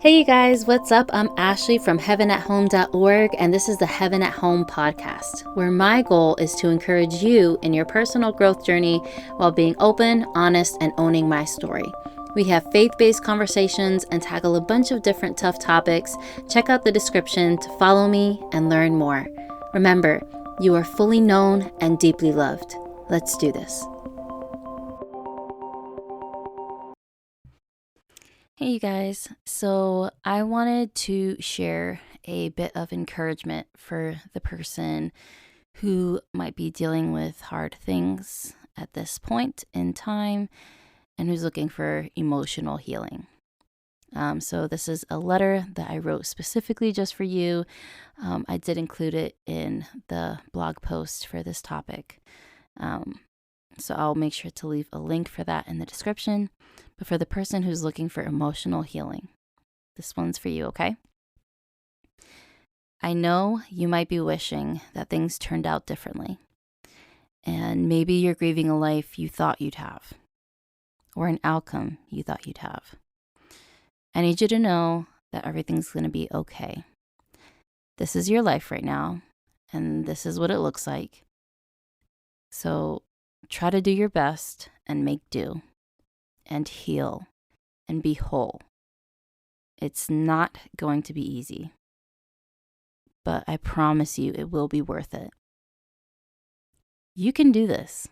Hey you guys, what's up? I'm Ashley from heavenathome.org, and this is the Heaven at Home podcast, where my goal is to encourage you in your personal growth journey while being open, honest, and owning my story. We have faith-based conversations and tackle a bunch of different tough topics. Check out the description to follow me and learn more. Remember, you are fully known and deeply loved. Let's do this. Hey you guys, so I wanted to share a bit of encouragement for the person who might be dealing with hard things at this point in time and who's looking for emotional healing. So this is a letter that I wrote specifically just for you. I did include it in the blog post for this topic. So I'll make sure to leave a link for that in the description. But for the person who's looking for emotional healing, this one's for you, okay? I know you might be wishing that things turned out differently. And maybe you're grieving a life you thought you'd have, or an outcome you thought you'd have. I need you to know that everything's going to be okay. This is your life right now, and this is what it looks like. So try to do your best and make do, and heal, and be whole. It's not going to be easy, but I promise you it will be worth it. You can do this.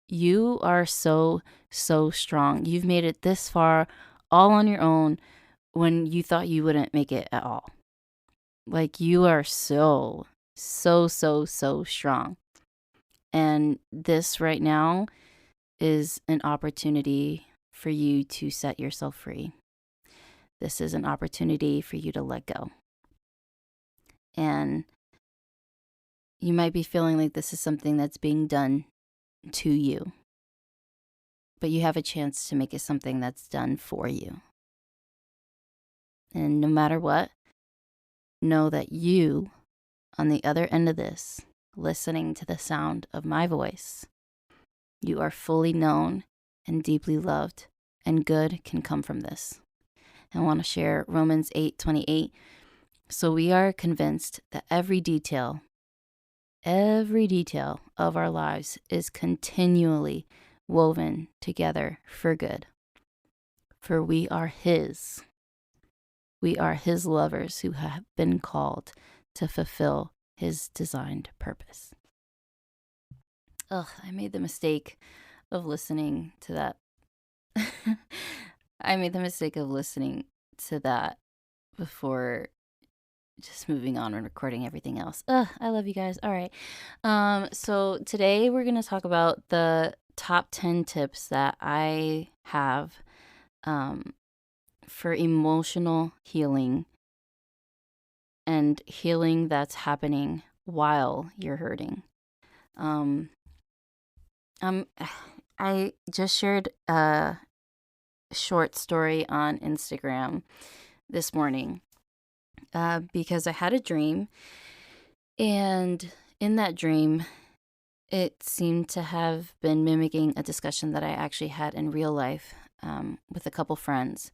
You are so strong. You've made it this far all on your own when you thought you wouldn't make it at all. Like, you are so strong. And this right now is an opportunity for you to set yourself free. This is an opportunity for you to let go. And you might be feeling like this is something that's being done to you, but you have a chance to make it something that's done for you. And no matter what, know that you, on the other end of this, listening to the sound of my voice, you are fully known and deeply loved, and good can come from this. I want to share Romans 8:28. So we are convinced that every detail of our lives is continually woven together for good. For we are His. We are His lovers who have been called to fulfill His designed purpose. I made the mistake of listening to that. I made the mistake of listening to that before just moving on and recording everything else. I love you guys. All right. So today we're going to talk about the top 10 tips that I have for emotional healing and healing that's happening while you're hurting. I just shared a short story on Instagram this morning because I had a dream, and in that dream, it seemed to have been mimicking a discussion that I actually had in real life with a couple friends.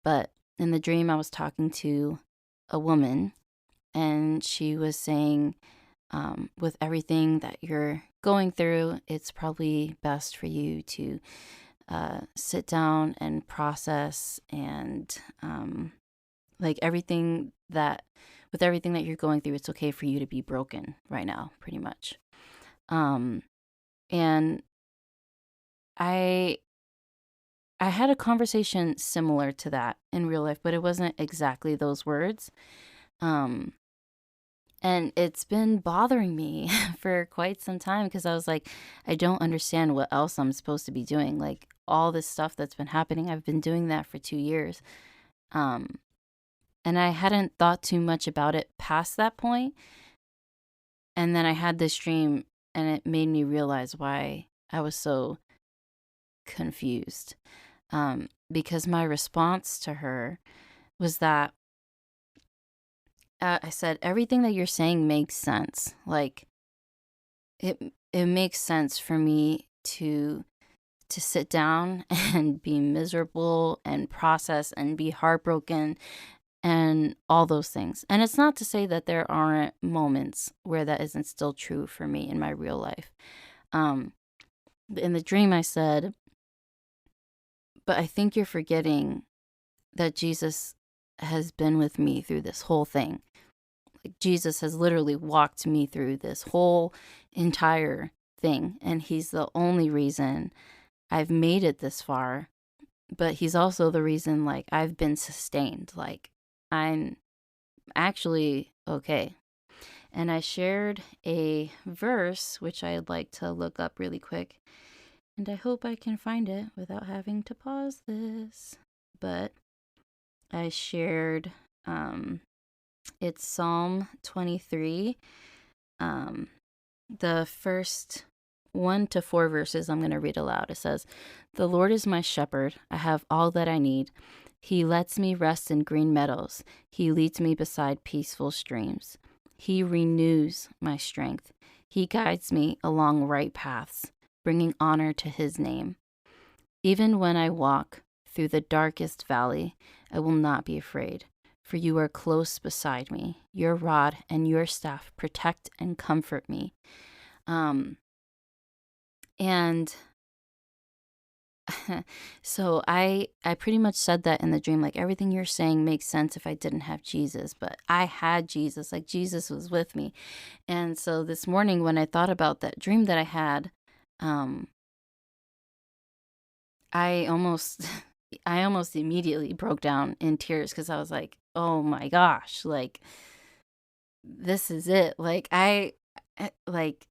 But in the dream, I was talking to a woman, and she was saying, with everything that you're going through, it's probably best for you to sit down and process, and with everything that you're going through, it's okay for you to be broken right now, pretty much. And I had a conversation similar to that in real life, but it wasn't exactly those words. And it's been bothering me for quite some time because I was like, I don't understand what else I'm supposed to be doing. Like, all this stuff that's been happening, I've been doing that for 2 years. And I hadn't thought too much about it past that point. And then I had this dream, and it made me realize why I was so confused. Because my response to her was that I said, everything that you're saying makes sense. Like, it makes sense for me to sit down and be miserable and process and be heartbroken and all those things. And it's not to say that there aren't moments where that isn't still true for me in my real life. Um, in the dream, I said, but I think you're forgetting that Jesus has been with me through this whole thing. Like, Jesus has literally walked me through this whole entire thing, and he's the only reason I've made it this far. But he's also the reason, like, I've been sustained. Like, I'm actually okay. And I shared a verse, which I'd like to look up really quick. And I hope I can find it without having to pause this. But I shared, it's Psalm 23. The first 1 to 4 verses I'm going to read aloud. It says, "The Lord is my shepherd. I have all that I need. He lets me rest in green meadows. He leads me beside peaceful streams. He renews my strength. He guides me along right paths, bringing honor to his name. Even when I walk through the darkest valley, I will not be afraid, for you are close beside me. Your rod and your staff protect and comfort me." And so I pretty much said that in the dream, like, everything you're saying makes sense if I didn't have Jesus, but I had Jesus, like Jesus was with me. And so this morning when I thought about that dream that I had, um I almost I almost immediately broke down in tears because I was like, "Oh my gosh, like this is it." Like like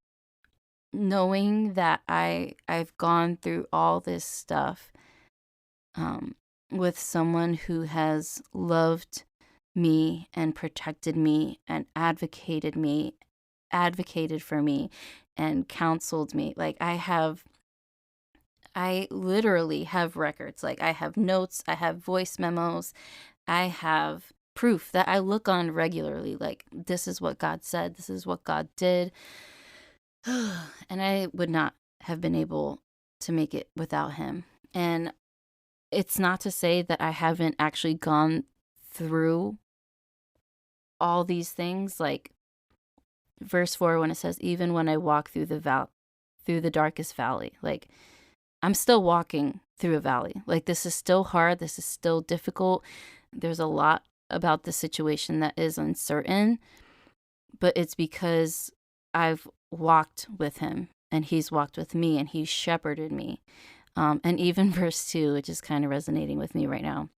knowing that I've gone through all this stuff um with someone who has loved me and protected me and advocated for me and counseled me. Like, I literally have records. Like, I have notes, I have voice memos, I have proof that I look on regularly. Like, this is what God said, this is what God did. And I would not have been able to make it without him. And it's not to say that I haven't actually gone through all these things. Like verse 4, when it says, "Even when I walk through through the darkest valley," like, I'm still walking through a valley. Like, this is still hard. This is still difficult. There's a lot about the situation that is uncertain, but it's because I've walked with him and he's walked with me and he's shepherded me. And even verse 2, which is kind of resonating with me right now,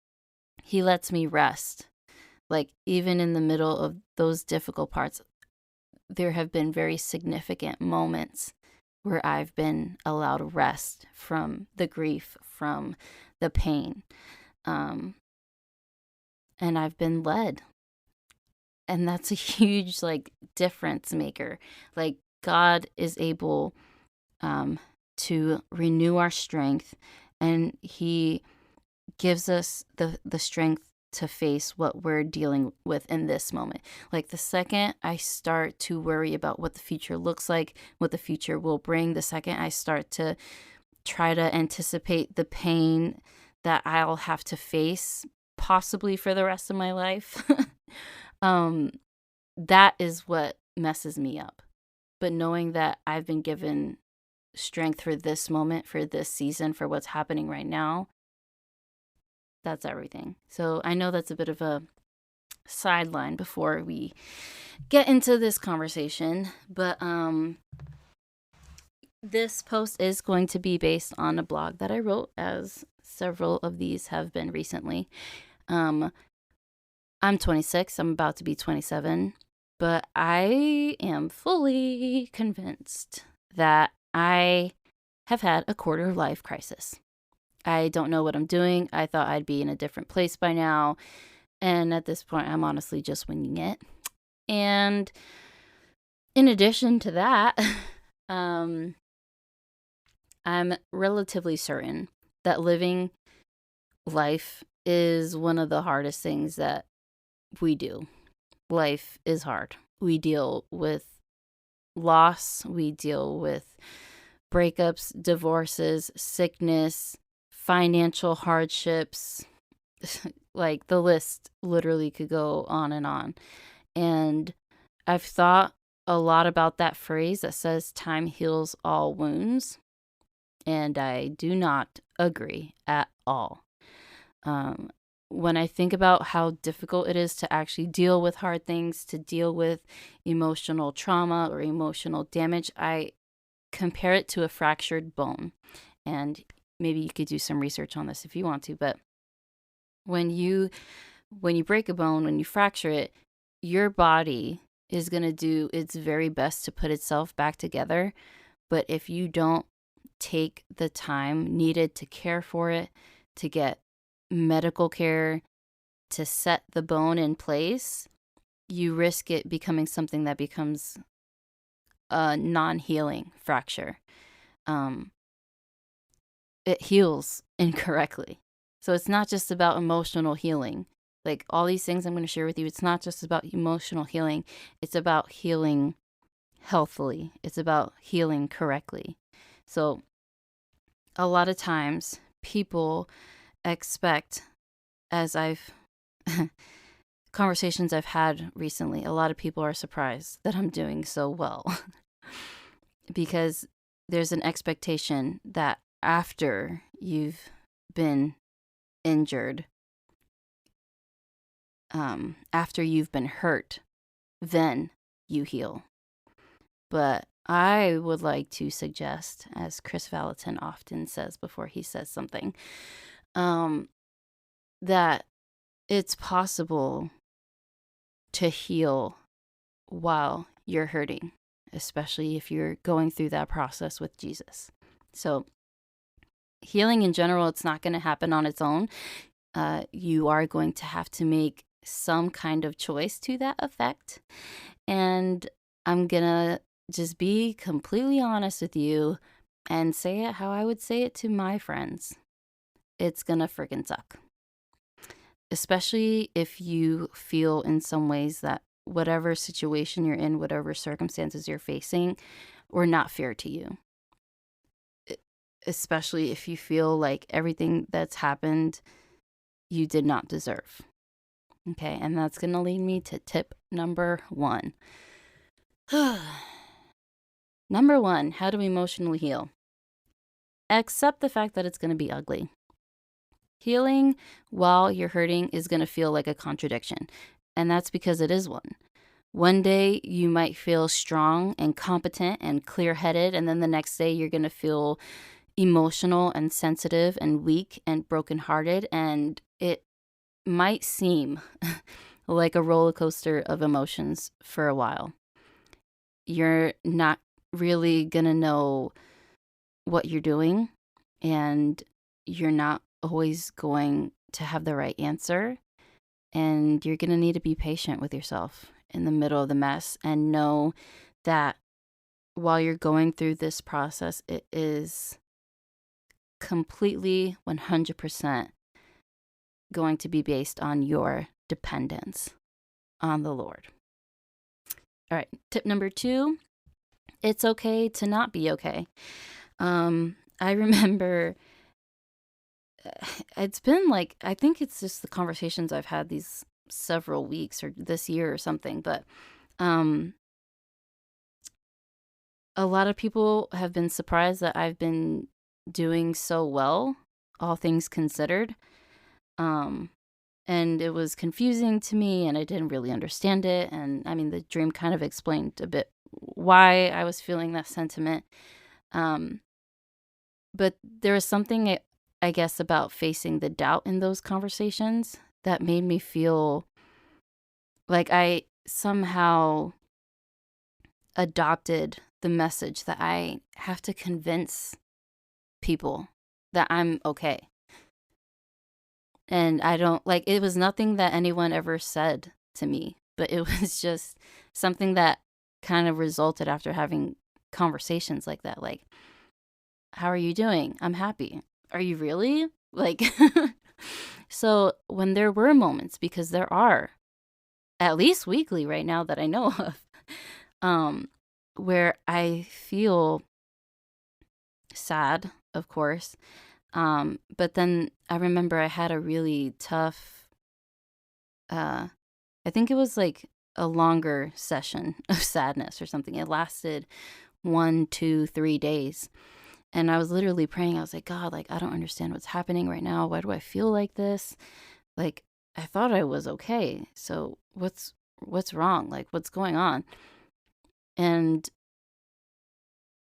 he lets me rest. Like, even in the middle of those difficult parts, there have been very significant moments where I've been allowed rest from the grief, from the pain. And I've been led. And that's a huge, like, difference maker. Like, God is able to renew our strength, and he gives us the strength to face what we're dealing with in this moment. Like, the second I start to worry about what the future looks like, what the future will bring, the second I start to try to anticipate the pain that I'll have to face possibly for the rest of my life, that is what messes me up. But knowing that I've been given strength for this moment, for this season, for what's happening right now, that's everything. So I know that's a bit of a sideline before we get into this conversation, but this post is going to be based on a blog that I wrote, as several of these have been recently. I'm 26, I'm about to be 27, but I am fully convinced that I have had a quarter life crisis. I don't know what I'm doing. I thought I'd be in a different place by now. And at this point, I'm honestly just winging it. And in addition to that, I'm relatively certain that living life is one of the hardest things that we do. Life is hard. We deal with loss. We deal with breakups, divorces, sickness, financial hardships, Like the list literally could go on and on. And I've thought a lot about that phrase that says time heals all wounds. And I do not agree at all. Um, when I think about how difficult it is to actually deal with hard things, to deal with emotional trauma or emotional damage, I compare it to a fractured bone. And maybe you could do some research on this if you want to, but when you break a bone, when you fracture it, your body is going to do its very best to put itself back together. But if you don't take the time needed to care for it, to get medical care, to set the bone in place, you risk it becoming something that becomes a non-healing fracture. It heals incorrectly. So it's not just about emotional healing. Like all these things I'm going to share with you, it's not just about emotional healing. It's about healing healthily. It's about healing correctly. So a lot of times people expect, as I've conversations I've had recently, a lot of people are surprised that I'm doing so well because there's an expectation that after you've been injured, after you've been hurt, then you heal. But I would like to suggest, as Chris Valentin often says before he says something, that it's possible to heal while you're hurting, especially if you're going through that process with Jesus. So healing in general, it's not going to happen on its own. You are going to have to make some kind of choice to that effect. And I'm going to just be completely honest with you and say it how I would say it to my friends. It's going to freaking suck. Especially if you feel in some ways that whatever situation you're in, whatever circumstances you're facing, were not fair to you. Especially if you feel like everything that's happened, you did not deserve. Okay, and that's going to lead me to tip number 1. Number 1, how to emotionally heal. Accept the fact that it's going to be ugly. Healing while you're hurting is going to feel like a contradiction, and that's because it is one. One day you might feel strong and competent and clear-headed, and then the next day you're going to feel emotional and sensitive and weak and brokenhearted, and it might seem like a roller coaster of emotions for a while. You're not really going to know what you're doing, and you're not always going to have the right answer, and you're going to need to be patient with yourself in the middle of the mess and know that while you're going through this process, it is completely 100% going to be based on your dependence on the Lord. All right, tip number 2, it's okay to not be okay. I remember it's been like, I think it's just the conversations I've had these several weeks or this year or something, but a lot of people have been surprised that I've been doing so well, all things considered. And it was confusing to me and I didn't really understand it. And I mean, the dream kind of explained a bit why I was feeling that sentiment. But there was something, I guess, about facing the doubt in those conversations that made me feel like I somehow adopted the message that I have to convince people that I'm okay. And I don't, like, it was nothing that anyone ever said to me, but it was just something that kind of resulted after having conversations like that. Like, how are you doing? I'm happy. Are you really? Like, so when there were moments, because there are at least weekly right now that I know of, where I feel sad, of course, But then I remember I had a really tough, I think it was like a longer session of sadness or something. It lasted 1, 2, 3 days. And I was literally praying. I was like, God, like, I don't understand what's happening right now. Why do I feel like this? Like, I thought I was okay. So what's wrong? Like, what's going on? And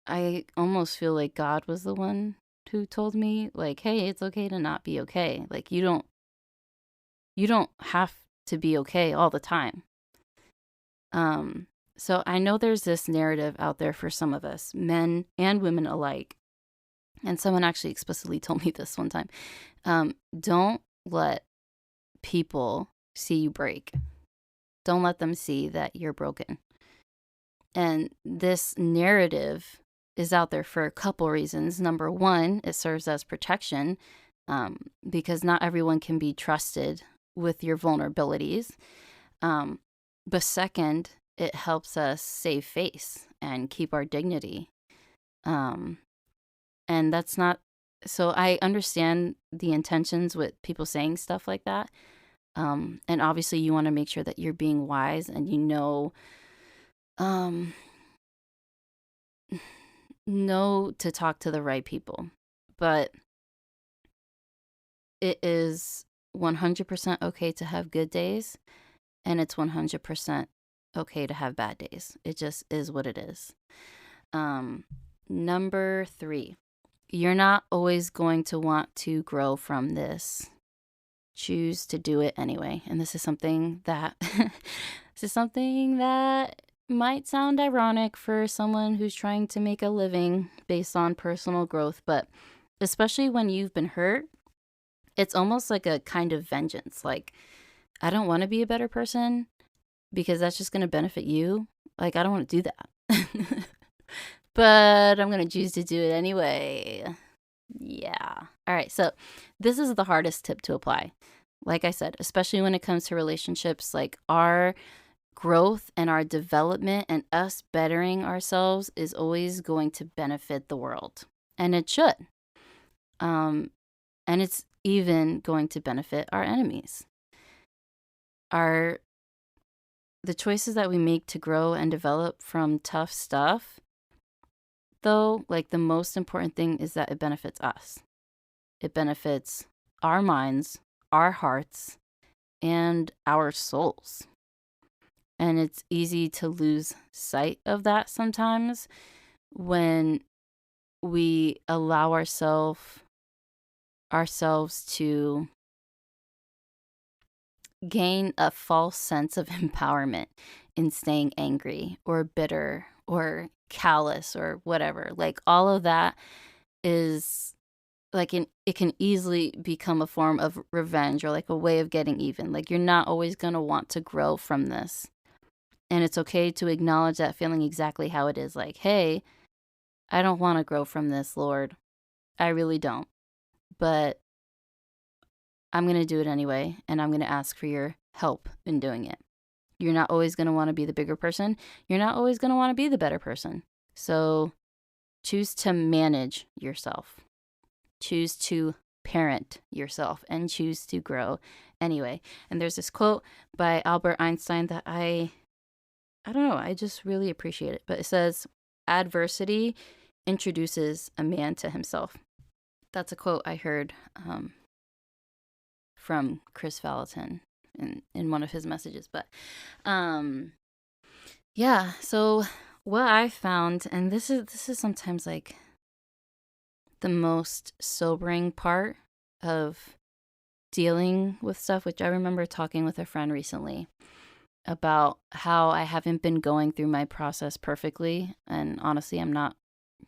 I almost feel like God was the one who told me, like, hey, it's okay to not be okay. Like, you don't have to be okay all the time. So I know there's this narrative out there for some of us, men and women alike. And someone actually explicitly told me this one time. Don't let people see you break. Don't let them see that you're broken. And this narrative is out there for a couple reasons. Number one, it serves as protection, because not everyone can be trusted with your vulnerabilities. But second, it helps us save face and keep our dignity. Um, and that's not, so I understand the intentions with people saying stuff like that. And obviously, you want to make sure that you're being wise and um, know to talk to the right people. But it is 100% okay to have good days, and it's 100% okay to have bad days. It just is what it is. Um, Number 3, you're not always going to want to grow from this. Choose to do it anyway. And this is something that this is something that might sound ironic for someone who's trying to make a living based on personal growth, but especially when you've been hurt, it's almost like a kind of vengeance. Like, I don't want to be a better person because that's just going to benefit you. Like, I don't want to do that. But I'm going to choose to do it anyway. Yeah. All right. So, this is the hardest tip to apply. Like I said, especially when it comes to relationships, like our growth and our development and us bettering ourselves is always going to benefit the world. And it should. Um, and it's even going to benefit our enemies. Our the choices that we make to grow and develop from tough stuff, though, like the most important thing is that it benefits us. It benefits our minds, our hearts, and our souls. And it's easy to lose sight of that sometimes when we allow ourselves to gain a false sense of empowerment in staying angry or bitter or callous or whatever. Like all of that is like it can easily become a form of revenge or like a way of getting even. Like you're not always going to want to grow from this. And it's okay to acknowledge that feeling exactly how it is. Like, hey, I don't want to grow from this, Lord. I really don't. But I'm going to do it anyway. And I'm going to ask for your help in doing it. You're not always going to want to be the bigger person. You're not always going to want to be the better person. So choose to manage yourself. Choose to parent yourself and choose to grow anyway. And there's this quote by Albert Einstein that I don't know, I just really appreciate it. But it says, adversity introduces a man to himself. That's a quote I heard from Chris Valentin in one of his messages. But yeah, so what I found, and this is sometimes like the most sobering part of dealing with stuff, which I remember talking with a friend recently about how I haven't been going through my process perfectly. And honestly, I'm not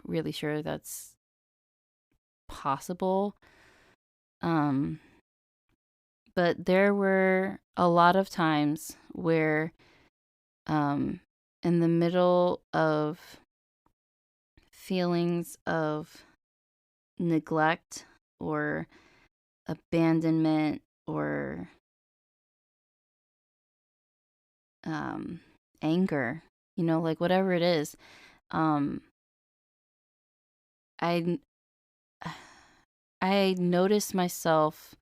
really sure that's possible. But there were a lot of times where, in the middle of feelings of neglect or abandonment or anger, like whatever it is, I I noticed myself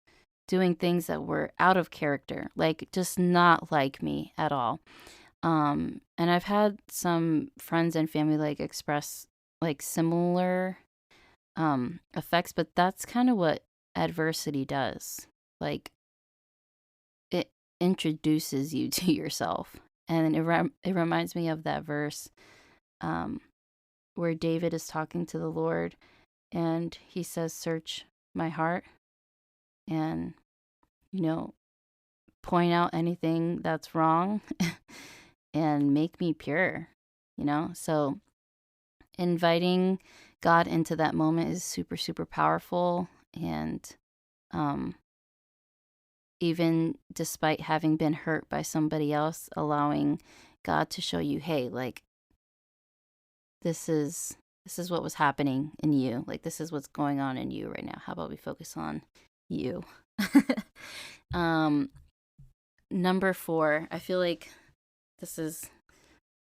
doing things that were out of character, like just not like me at all. And I've had some friends and family like express like similar effects, but that's kind of what adversity does. Like it introduces you to yourself. And it reminds me of that verse um, where David is talking to the Lord and he says, "Search my heart and, you know, point out anything that's wrong and make me pure," you know? So inviting God into that moment is super, super powerful. And um, even despite having been hurt by somebody else, allowing God to show you, hey, like this is what was happening in you. Like this is what's going on in you right now. How about we focus on you? um Number 4, I feel like this is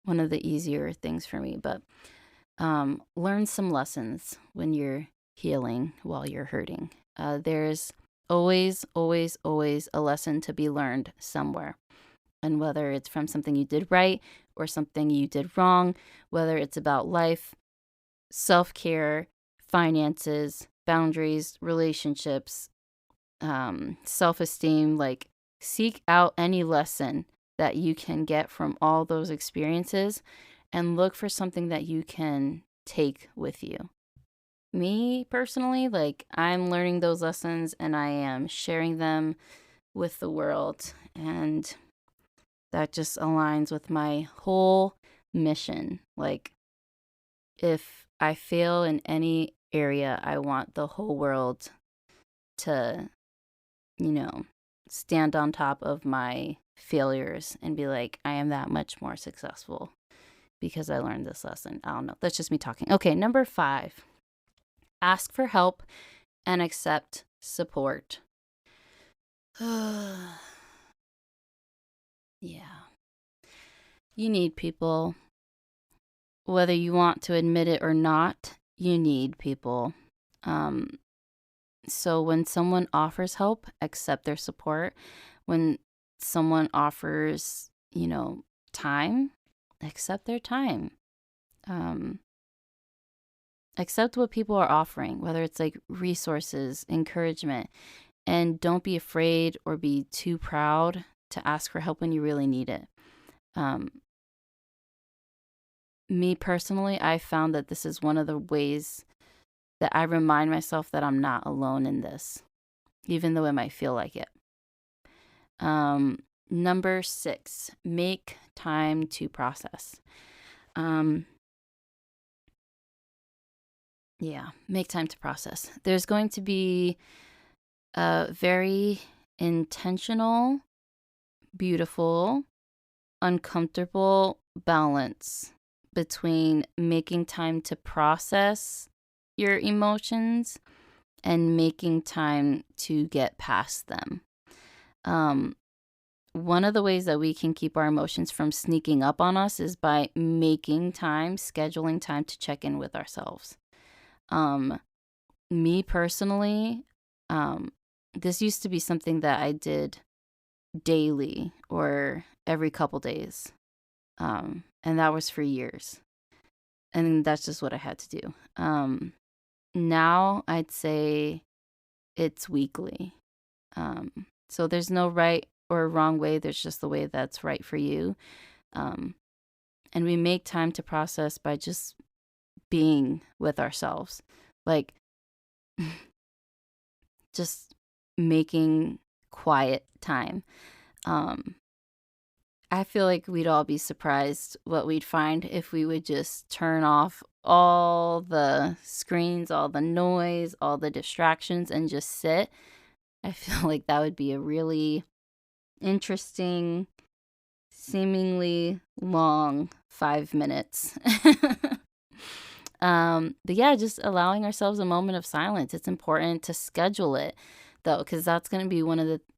one of the easier things for me, but learn some lessons when you're healing while you're hurting. There's always, always, always a lesson to be learned somewhere. And whether it's from something you did right or something you did wrong, whether it's about life, self care, finances, boundaries, relationships, self esteem, like seek out any lesson that you can get from all those experiences and look for something that you can take with you. Me personally, like I'm learning those lessons and I am sharing them with the world. And that just aligns with my whole mission. Like, if I fail in any area, I want the whole world to, you know, stand on top of my failures and be like, I am that much more successful because I learned this lesson. I don't know. That's just me talking. Okay, number 5, ask for help and accept support. Yeah. You need people. Whether you want to admit it or not, you need people. Um, so when someone offers help, accept their support. When someone offers, time, accept their time. Um, accept what people are offering, whether it's like resources, encouragement, and don't be afraid or be too proud to ask for help when you really need it. Me personally, I found that this is one of the ways that I remind myself that I'm not alone in this, even though it might feel like it. Number 6, make time to process. Make time to process. There's going to be a very intentional, beautiful, uncomfortable balance between making time to process your emotions and making time to get past them. One of the ways that we can keep our emotions from sneaking up on us is by making time, scheduling time to check in with ourselves. Me personally, this used to be something that I did daily or every couple days. And that was for years. And that's just what I had to do. Now I'd say it's weekly. So there's no right or wrong way. There's just the way that's right for you. And we make time to process by just being with ourselves. Like, just making quiet time. I feel like we'd all be surprised what we'd find if we would just turn off all the screens, all the noise, all the distractions, and just sit. I feel like that would be a really interesting, seemingly long 5 minutes. But yeah, just allowing ourselves a moment of silence. It's important to schedule it, though, because that's going to be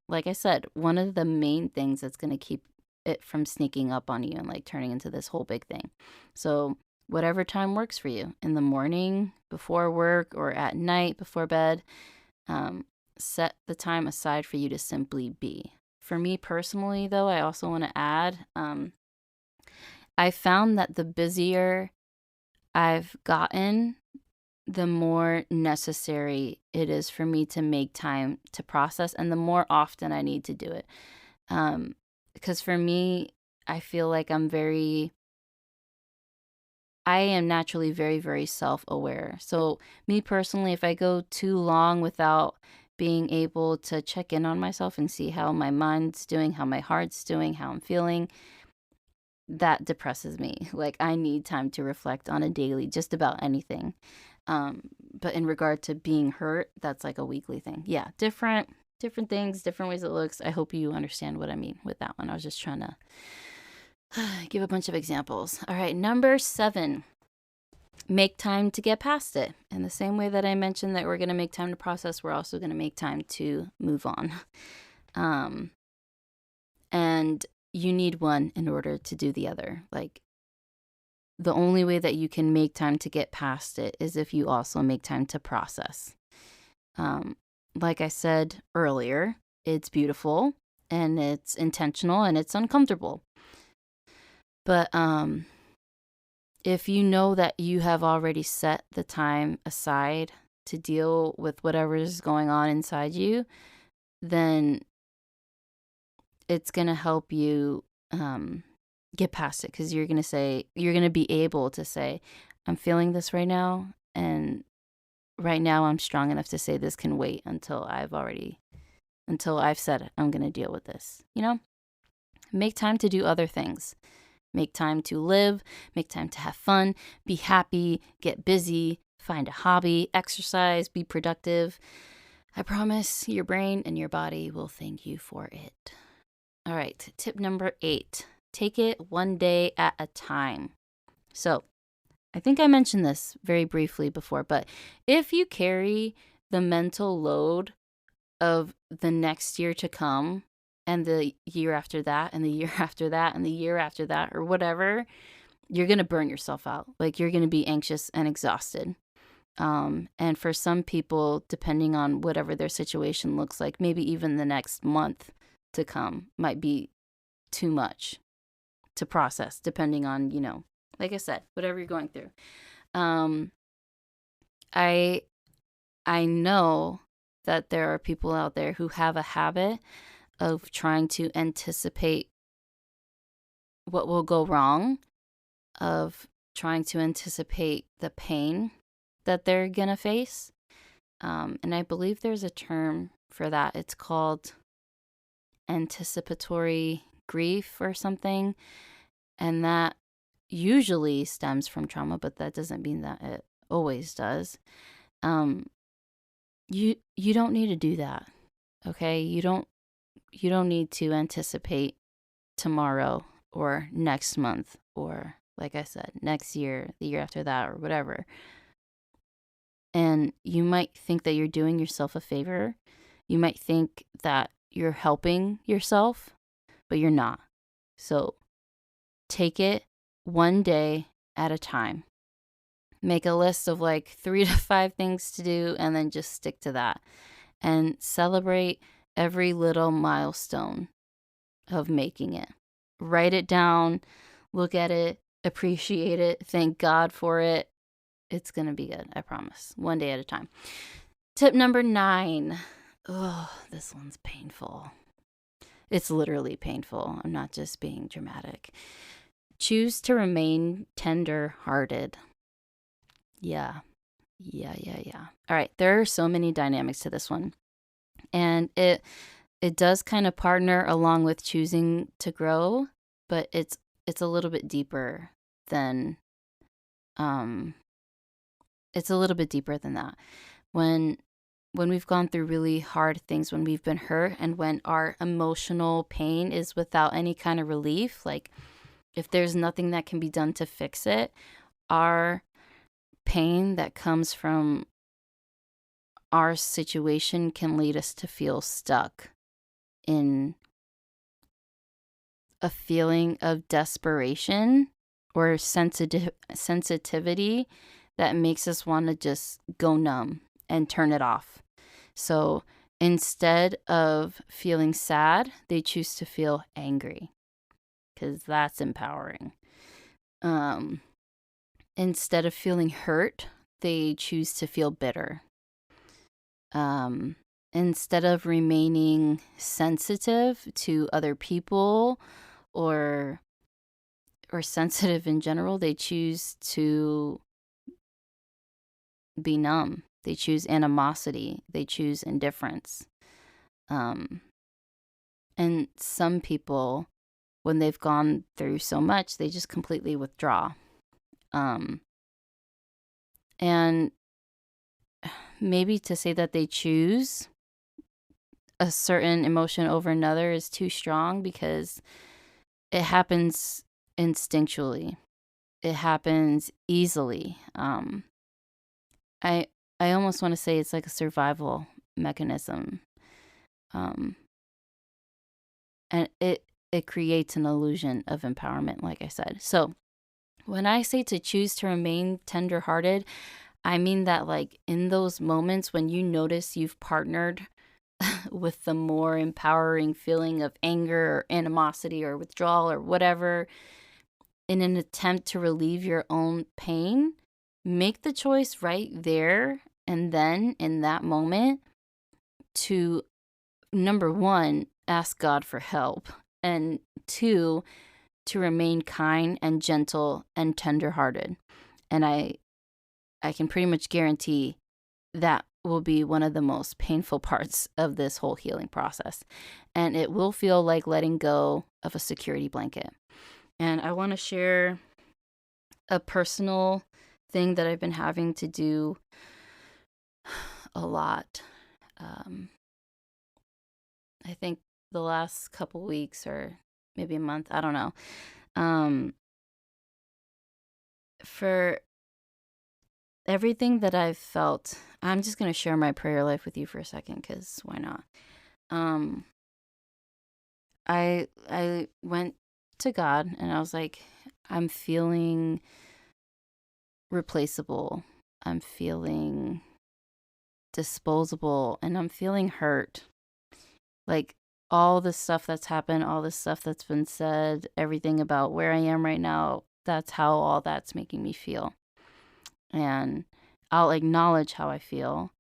like I said, one of the main things that's going to keep it from sneaking up on you and like turning into this whole big thing. So whatever time works for you, in the morning, before work, or at night before bed, Set the time aside for you to simply be. For me personally, though, I also want to add, I found that the busier I've gotten, the more necessary it is for me to make time to process, and the more often I need to do it. Because for me, I feel like I am naturally very, very self-aware. So me personally, if I go too long without being able to check in on myself and see how my mind's doing, how my heart's doing, how I'm feeling, that depresses me. Like, I need time to reflect on a daily, just about anything. But in regard to being hurt, that's like a weekly thing. Yeah, different things, different ways it looks. I hope you understand what I mean with that one. I was just trying to give a bunch of examples. All right, number 7, make time to get past it. In the same way that I mentioned that we're going to make time to process, we're also going to make time to move on. And you need one in order to do the other. Like, the only way that you can make time to get past it is if you also make time to process. Like I said earlier, it's beautiful and it's intentional and it's uncomfortable. But if you know that you have already set the time aside to deal with whatever is going on inside you, then it's going to help you get past it, because you're going to be able to say, I'm feeling this right now, and right now I'm strong enough to say this can wait until I've said I'm going to deal with this. Make time to do other things. Make time to live, make time to have fun, be happy, get busy, find a hobby, exercise, be productive. I promise your brain and your body will thank you for it. All right, tip number 8, take it one day at a time. So, I think I mentioned this very briefly before, but if you carry the mental load of the next year to come, and the year after that, and the year after that, and the year after that, or whatever, you're going to burn yourself out. Like, you're going to be anxious and exhausted. And for some people, depending on whatever their situation looks like, maybe even the next month to come might be too much to process, depending on, like I said, whatever you're going through. I know that there are people out there who have a habit of trying to anticipate what will go wrong, of trying to anticipate the pain that they're going to face. And I believe there's a term for that. It's called anticipatory grief or something. And that usually stems from trauma, but that doesn't mean that it always does. You don't need to do that. Okay? You don't need to anticipate tomorrow or next month or, like I said, next year, the year after that, or whatever. And you might think that you're doing yourself a favor. You might think that you're helping yourself, but you're not. So take it one day at a time. Make a list of like 3 to 5 things to do, and then just stick to that. And celebrate every little milestone of making it. Write it down, look at it, appreciate it, thank God for it. It's going to be good, I promise. One day at a time. Tip number 9. Oh, this one's painful. It's literally painful. I'm not just being dramatic. Choose to remain tender-hearted. Yeah. All right, there are so many dynamics to this one. And it does kind of partner along with choosing to grow, but it's a little bit deeper than that. When we've gone through really hard things, when we've been hurt, and when our emotional pain is without any kind of relief, like if there's nothing that can be done to fix it, our pain that comes from our situation can lead us to feel stuck in a feeling of desperation or sensitivity that makes us want to just go numb and turn it off. So instead of feeling sad, they choose to feel angry because that's empowering. Instead of feeling hurt, they choose to feel bitter. Instead of remaining sensitive to other people or sensitive in general, they choose to be numb. They choose animosity. They choose indifference. And some people, when they've gone through so much, they just completely withdraw. And maybe to say that they choose a certain emotion over another is too strong, because it happens instinctually. It happens easily. I almost want to say it's like a survival mechanism. And it creates an illusion of empowerment, like I said. So when I say to choose to remain tenderhearted, I mean that, like, in those moments when you notice you've partnered with the more empowering feeling of anger or animosity or withdrawal or whatever, in an attempt to relieve your own pain, make the choice right there and then in that moment to, number one, ask God for help, and two, to remain kind and gentle and tenderhearted. And I can pretty much guarantee that will be one of the most painful parts of this whole healing process. And it will feel like letting go of a security blanket. And I want to share a personal thing that I've been having to do a lot. I think the last couple weeks or maybe a month, I don't know. For everything that I've felt, I'm just going to share my prayer life with you for a second, because why not? I went to God and I was like, I'm feeling replaceable. I'm feeling disposable, and I'm feeling hurt. Like, all the stuff that's happened, all the stuff that's been said, everything about where I am right now, that's how all that's making me feel. And I'll acknowledge how I feel,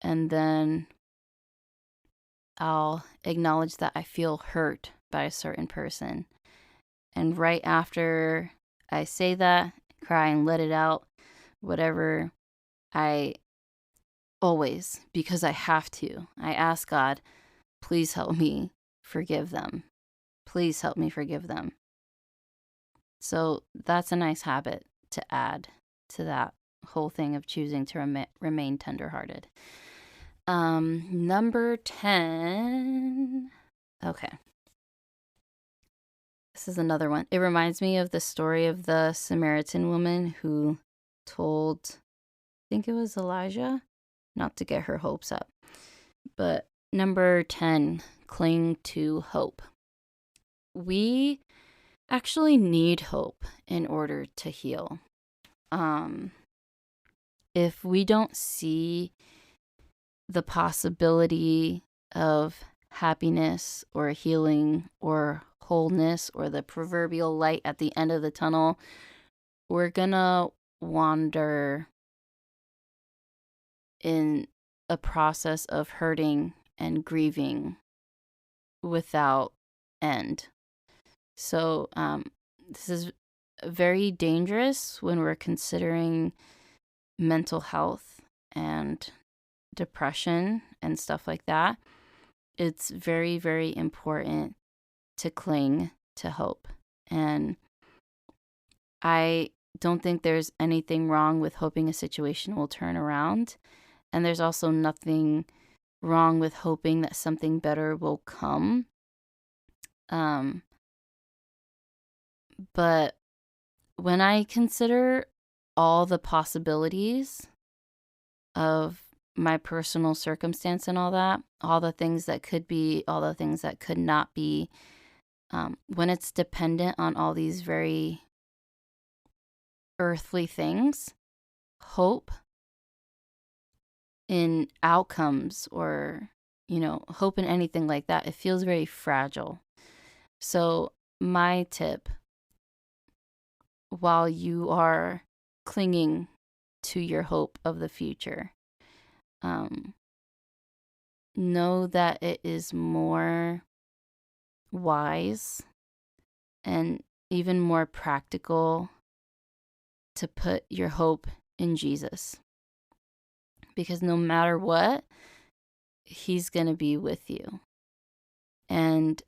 and then I'll acknowledge that I feel hurt by a certain person. And right after I say that, cry and let it out, whatever, I always, because I have to, I ask God, please help me forgive them. Please help me forgive them. So that's a nice habit to add to that whole thing of choosing to remain tenderhearted. Number 10. Okay. This is another one. It reminds me of the story of the Samaritan woman who told, I think it was Elijah, not to get her hopes up. But number 10, cling to hope. We actually need hope in order to heal. If we don't see the possibility of happiness or healing or wholeness or the proverbial light at the end of the tunnel, we're gonna wander in a process of hurting and grieving without end. So this is very dangerous when we're considering mental health and depression and stuff like that. It's very, very important to cling to hope. And I don't think there's anything wrong with hoping a situation will turn around. And there's also nothing wrong with hoping that something better will come. But when I consider all the possibilities of my personal circumstance and all that, all the things that could be, all the things that could not be, when it's dependent on all these very earthly things, hope in outcomes or, hope in anything like that, it feels very fragile. So my tip, while you are clinging to your hope of the future, know that it is more wise and even more practical to put your hope in Jesus. Because no matter what, he's going to be with you. And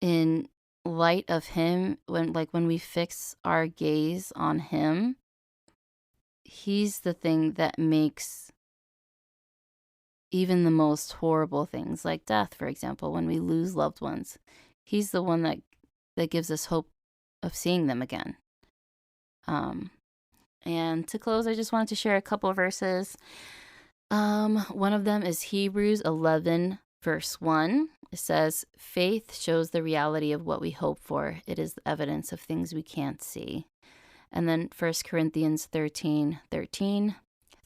in light of him, when we fix our gaze on him, he's the thing that makes even the most horrible things, like death, for example, when we lose loved ones, he's the one that gives us hope of seeing them again. And to close, I just wanted to share a couple of verses. One of them is Hebrews 11, verse 1. It says, "Faith shows the reality of what we hope for. It is the evidence of things we can't see." And then 1 Corinthians 13:13.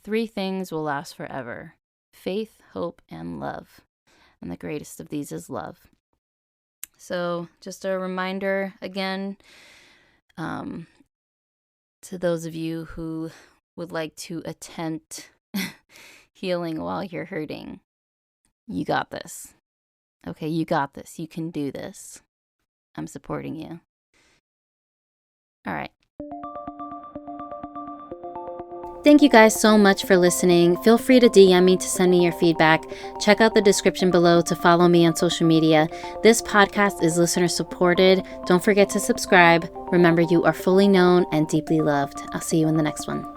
"Three things will last forever: faith, hope, and love. And the greatest of these is love." So just a reminder again, to those of you who would like to attempt healing while you're hurting, you got this. Okay, you got this. You can do this. I'm supporting you. All right. Thank you guys so much for listening. Feel free to DM me to send me your feedback. Check out the description below to follow me on social media. This podcast is listener supported. Don't forget to subscribe. Remember, you are fully known and deeply loved. I'll see you in the next one.